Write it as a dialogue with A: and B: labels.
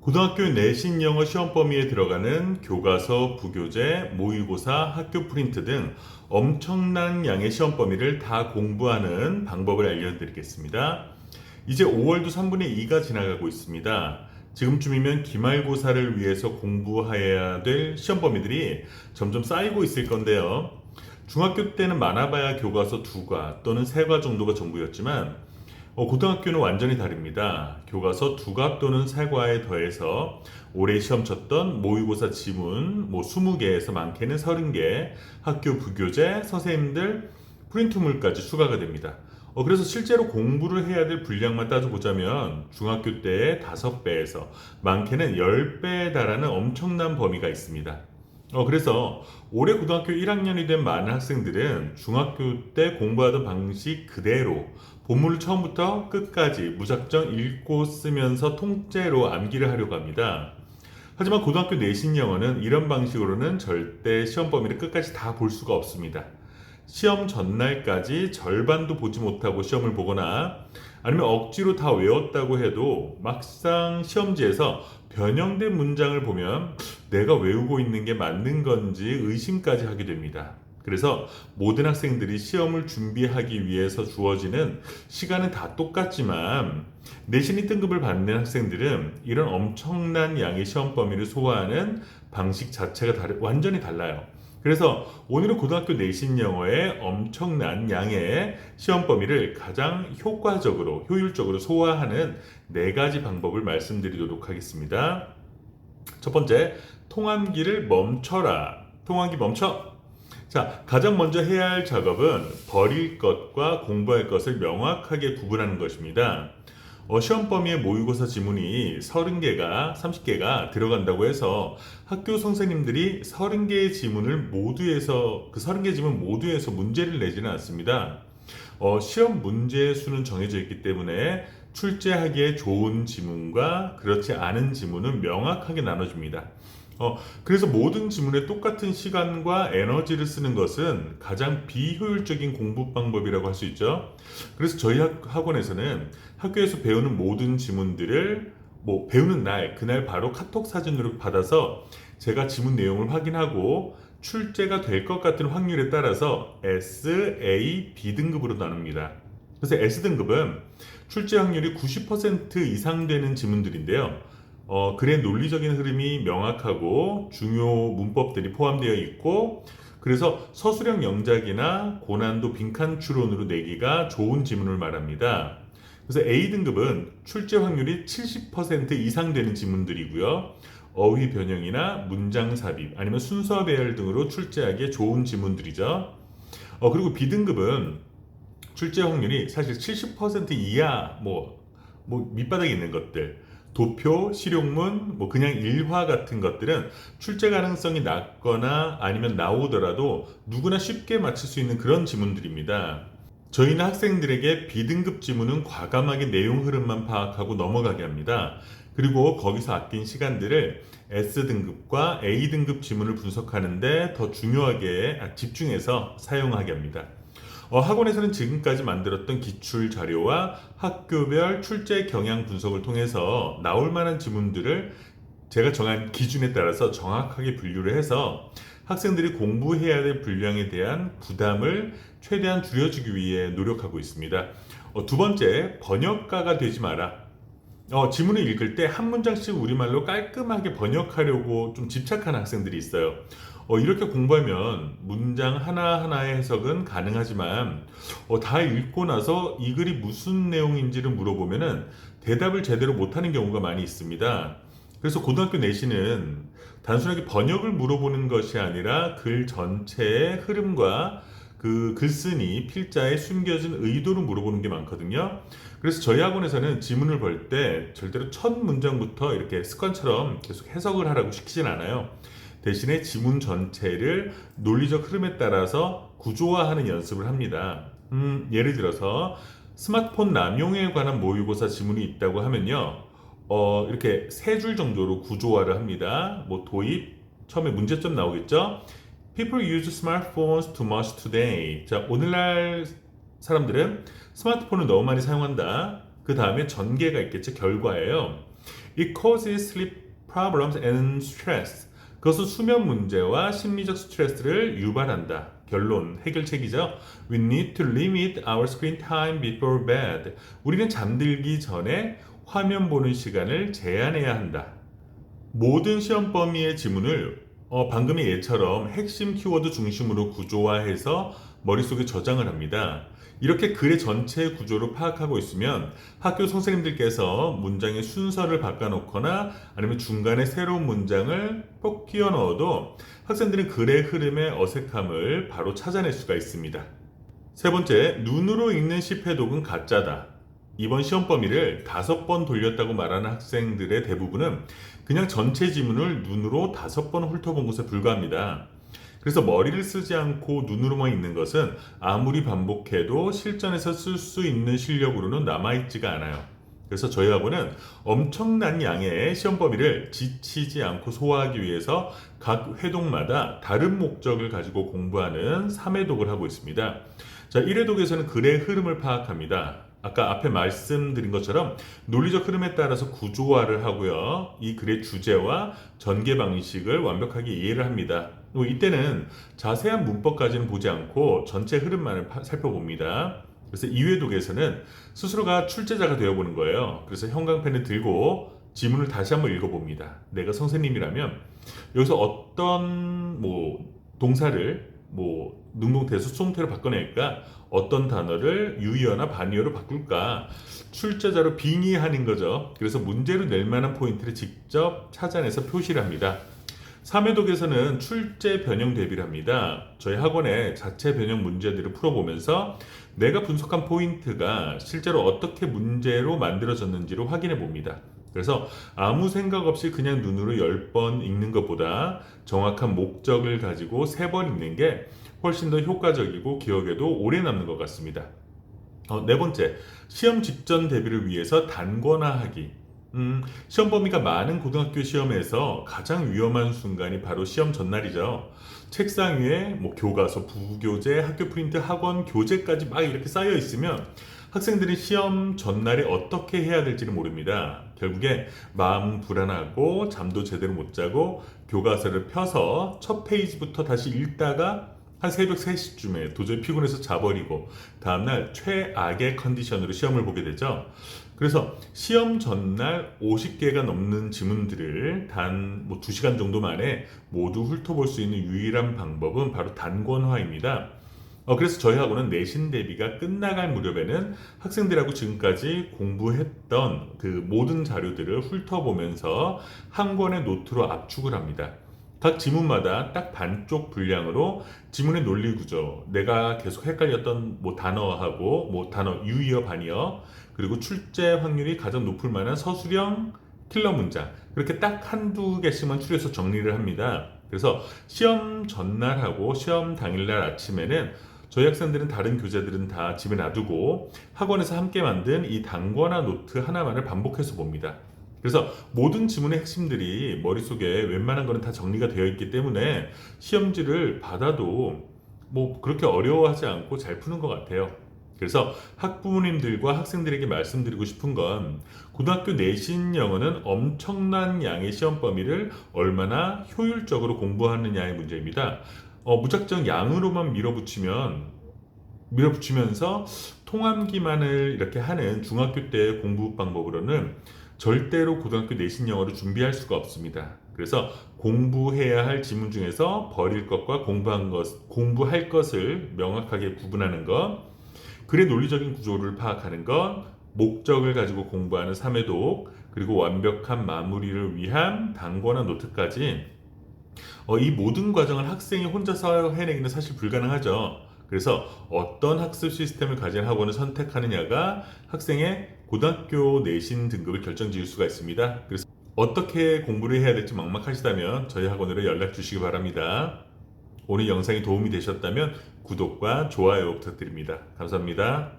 A: 고등학교 내신 영어 시험 범위에 들어가는 교과서, 부교재, 모의고사, 학교 프린트 등 엄청난 양의 시험 범위를 다 공부하는 방법을 알려드리겠습니다. 이제 5월도 3분의 2가 지나가고 있습니다. 지금쯤이면 기말고사를 위해서 공부해야 될 시험 범위들이 점점 쌓이고 있을 건데요. 중학교 때는 많아봐야 교과서 2과 또는 3과 정도가 전부였지만 고등학교는 완전히 다릅니다. 교과서 2과 또는 3과에 더해서 올해 시험 쳤던 모의고사 지문 20개에서 많게는 30개, 학교 부교재, 선생님들 프린트물까지 추가가 됩니다. 그래서 실제로 공부를 해야 될 분량만 따져보자면 중학교 때의 5배에서 많게는 10배에 달하는 엄청난 범위가 있습니다. 그래서 올해 고등학교 1학년이 된 많은 학생들은 중학교 때 공부하던 방식 그대로 본문을 처음부터 끝까지 무작정 읽고 쓰면서 통째로 암기를 하려고 합니다. 하지만 고등학교 내신 영어는 이런 방식으로는 절대 시험 범위를 끝까지 다 볼 수가 없습니다. 시험 전날까지 절반도 보지 못하고 시험을 보거나 아니면 억지로 다 외웠다고 해도 막상 시험지에서 변형된 문장을 보면 내가 외우고 있는 게 맞는 건지 의심까지 하게 됩니다. 그래서 모든 학생들이 시험을 준비하기 위해서 주어지는 시간은 다 똑같지만 내신 1등급을 받는 학생들은 이런 엄청난 양의 시험 범위를 소화하는 방식 자체가 완전히 달라요. 그래서 오늘은 고등학교 내신 영어의 엄청난 양의 시험 범위를 가장 효과적으로, 효율적으로 소화하는 4가지 방법을 말씀드리도록 하겠습니다. 첫 번째, 통암기를 멈춰라. 통암기 멈춰! 자, 가장 먼저 해야 할 작업은 버릴 것과 공부할 것을 명확하게 구분하는 것입니다. 시험 범위의 모의고사 지문이 30개가 들어간다고 해서 학교 선생님들이 30개의 지문을 모두에서 그 30개 지문 모두에서 문제를 내지는 않습니다. 시험 문제의 수는 정해져 있기 때문에 출제하기에 좋은 지문과 그렇지 않은 지문은 명확하게 나눠줍니다. 그래서 모든 지문에 똑같은 시간과 에너지를 쓰는 것은 가장 비효율적인 공부 방법이라고 할 수 있죠. 그래서 저희 학원에서는 학교에서 배우는 모든 지문들을 배우는 그날 바로 카톡 사진으로 받아서 제가 지문 내용을 확인하고 출제가 될 것 같은 확률에 따라서 S, A, B 등급으로 나눕니다. 그래서 S등급은 출제 확률이 90% 이상 되는 지문들인데요. 글의 논리적인 흐름이 명확하고 중요 문법들이 포함되어 있고 그래서 서술형 영작이나 고난도 빈칸 추론으로 내기가 좋은 지문을 말합니다. 그래서 A등급은 출제 확률이 70% 이상 되는 지문들이고요. 어휘 변형이나 문장 삽입 아니면 순서 배열 등으로 출제하기에 좋은 지문들이죠. 그리고 B등급은 출제 확률이 사실 70% 이하 밑바닥에 있는 것들 도표, 실용문, 그냥 일화 같은 것들은 출제 가능성이 낮거나 아니면 나오더라도 누구나 쉽게 맞출 수 있는 그런 지문들입니다. 저희는 학생들에게 B등급 지문은 과감하게 내용 흐름만 파악하고 넘어가게 합니다. 그리고 거기서 아낀 시간들을 S등급과 A등급 지문을 분석하는데 더 중요하게 집중해서 사용하게 합니다. 학원에서는 지금까지 만들었던 기출 자료와 학교별 출제 경향 분석을 통해서 나올 만한 지문들을 제가 정한 기준에 따라서 정확하게 분류를 해서 학생들이 공부해야 될 분량에 대한 부담을 최대한 줄여주기 위해 노력하고 있습니다. 두 번째, 번역가가 되지 마라. 지문을 읽을 때 한 문장씩 우리말로 깔끔하게 번역하려고 좀 집착하는 학생들이 있어요. 이렇게 공부하면 문장 하나하나의 해석은 가능하지만 다 읽고 나서 이 글이 무슨 내용인지를 물어보면은 대답을 제대로 못하는 경우가 많이 있습니다. 그래서 고등학교 내신은 단순하게 번역을 물어보는 것이 아니라 글 전체의 흐름과 그 글쓴이 필자에 숨겨진 의도를 물어보는 게 많거든요. 그래서 저희 학원에서는 지문을 볼 때 절대로 첫 문장부터 이렇게 습관처럼 계속 해석을 하라고 시키진 않아요. 대신에 지문 전체를 논리적 흐름에 따라서 구조화하는 연습을 합니다. 예를 들어서 스마트폰 남용에 관한 모의고사 지문이 있다고 하면요. 이렇게 3줄 정도로 구조화를 합니다. 도입, 처음에 문제점 나오겠죠? People use smartphones too much today. 자, 오늘날 사람들은 스마트폰을 너무 많이 사용한다. 그 다음에 전개가 있겠죠. 결과예요. It causes sleep problems and stress. 그것은 수면 문제와 심리적 스트레스를 유발한다. 결론, 해결책이죠. We need to limit our screen time before bed. 우리는 잠들기 전에 화면 보는 시간을 제한해야 한다. 모든 시험 범위의 지문을 방금의 예처럼 핵심 키워드 중심으로 구조화해서 머릿속에 저장을 합니다. 이렇게 글의 전체 구조를 파악하고 있으면 학교 선생님들께서 문장의 순서를 바꿔놓거나 아니면 중간에 새로운 문장을 꼭 끼워 넣어도 학생들은 글의 흐름의 어색함을 바로 찾아낼 수가 있습니다. 세 번째, 눈으로 읽는 시패독은 가짜다. 이번 시험 범위를 5번 돌렸다고 말하는 학생들의 대부분은 그냥 전체 지문을 눈으로 5번 훑어본 것에 불과합니다. 그래서 머리를 쓰지 않고 눈으로만 읽는 것은 아무리 반복해도 실전에서 쓸 수 있는 실력으로는 남아있지가 않아요. 그래서 저희 학원은 엄청난 양의 시험 범위를 지치지 않고 소화하기 위해서 각 회독마다 다른 목적을 가지고 공부하는 3회독을 하고 있습니다. 자, 1회독에서는 글의 흐름을 파악합니다. 아까 앞에 말씀드린 것처럼 논리적 흐름에 따라서 구조화를 하고요. 이 글의 주제와 전개 방식을 완벽하게 이해를 합니다. 이때는 자세한 문법까지는 보지 않고 전체 흐름만을 살펴봅니다. 그래서 2회독에서는 스스로가 출제자가 되어보는 거예요. 그래서 형광펜을 들고 지문을 다시 한번 읽어봅니다. 내가 선생님이라면 여기서 어떤 동사를 능동태에서 수동태로 바꿔낼까? 어떤 단어를 유의어나 반의어로 바꿀까? 출제자로 빙의하는 거죠. 그래서 문제로 낼 만한 포인트를 직접 찾아내서 표시를 합니다. 3회독에서는 출제 변형 대비를 합니다. 저희 학원의 자체 변형 문제들을 풀어보면서 내가 분석한 포인트가 실제로 어떻게 문제로 만들어졌는지를 확인해 봅니다. 그래서 아무 생각 없이 그냥 눈으로 10번 읽는 것보다 정확한 목적을 가지고 3번 읽는 게 훨씬 더 효과적이고 기억에도 오래 남는 것 같습니다. 네 번째, 시험 직전 대비를 위해서 단권화하기. 시험 범위가 많은 고등학교 시험에서 가장 위험한 순간이 바로 시험 전날이죠. 책상 위에 교과서, 부교재, 학교 프린트, 학원 교재까지 막 이렇게 쌓여 있으면 학생들이 시험 전날에 어떻게 해야 될지를 모릅니다. 결국에 마음 불안하고 잠도 제대로 못 자고 교과서를 펴서 첫 페이지부터 다시 읽다가 한 새벽 3시쯤에 도저히 피곤해서 자버리고 다음날 최악의 컨디션으로 시험을 보게 되죠. 그래서 시험 전날 50개가 넘는 지문들을 단 2시간 정도 만에 모두 훑어볼 수 있는 유일한 방법은 바로 단권화입니다. 그래서 저희 학원은 내신 대비가 끝나갈 무렵에는 학생들하고 지금까지 공부했던 그 모든 자료들을 훑어보면서 한 권의 노트로 압축을 합니다. 각 지문마다 딱 반쪽 분량으로 지문의 논리 구조, 내가 계속 헷갈렸던 단어하고 단어 유의어, 반의어, 그리고 출제 확률이 가장 높을 만한 서술형 킬러 문장, 그렇게 딱 한두 개씩만 추려서 정리를 합니다. 그래서 시험 전날하고 시험 당일날 아침에는 저희 학생들은 다른 교재들은 다 집에 놔두고 학원에서 함께 만든 이 단권화 노트 하나만을 반복해서 봅니다. 그래서 모든 지문의 핵심들이 머릿속에 웬만한 거는 다 정리가 되어 있기 때문에 시험지를 받아도 그렇게 어려워하지 않고 잘 푸는 것 같아요. 그래서 학부모님들과 학생들에게 말씀드리고 싶은 건 고등학교 내신 영어는 엄청난 양의 시험 범위를 얼마나 효율적으로 공부하느냐의 문제입니다. 무작정 양으로만 밀어붙이면서 통암기만을 이렇게 하는 중학교 때 공부 방법으로는 절대로 고등학교 내신 영어를 준비할 수가 없습니다. 그래서 공부해야 할 지문 중에서 버릴 것과 공부할 것을 명확하게 구분하는 것, 글의 논리적인 구조를 파악하는 것, 목적을 가지고 공부하는 3회독, 그리고 완벽한 마무리를 위한 단권화 노트까지 이 모든 과정을 학생이 혼자서 해내기는 사실 불가능하죠. 그래서 어떤 학습 시스템을 가진 학원을 선택하느냐가 학생의 고등학교 내신 등급을 결정지을 수가 있습니다. 그래서 어떻게 공부를 해야 될지 막막하시다면 저희 학원으로 연락 주시기 바랍니다. 오늘 영상이 도움이 되셨다면 구독과 좋아요 부탁드립니다. 감사합니다.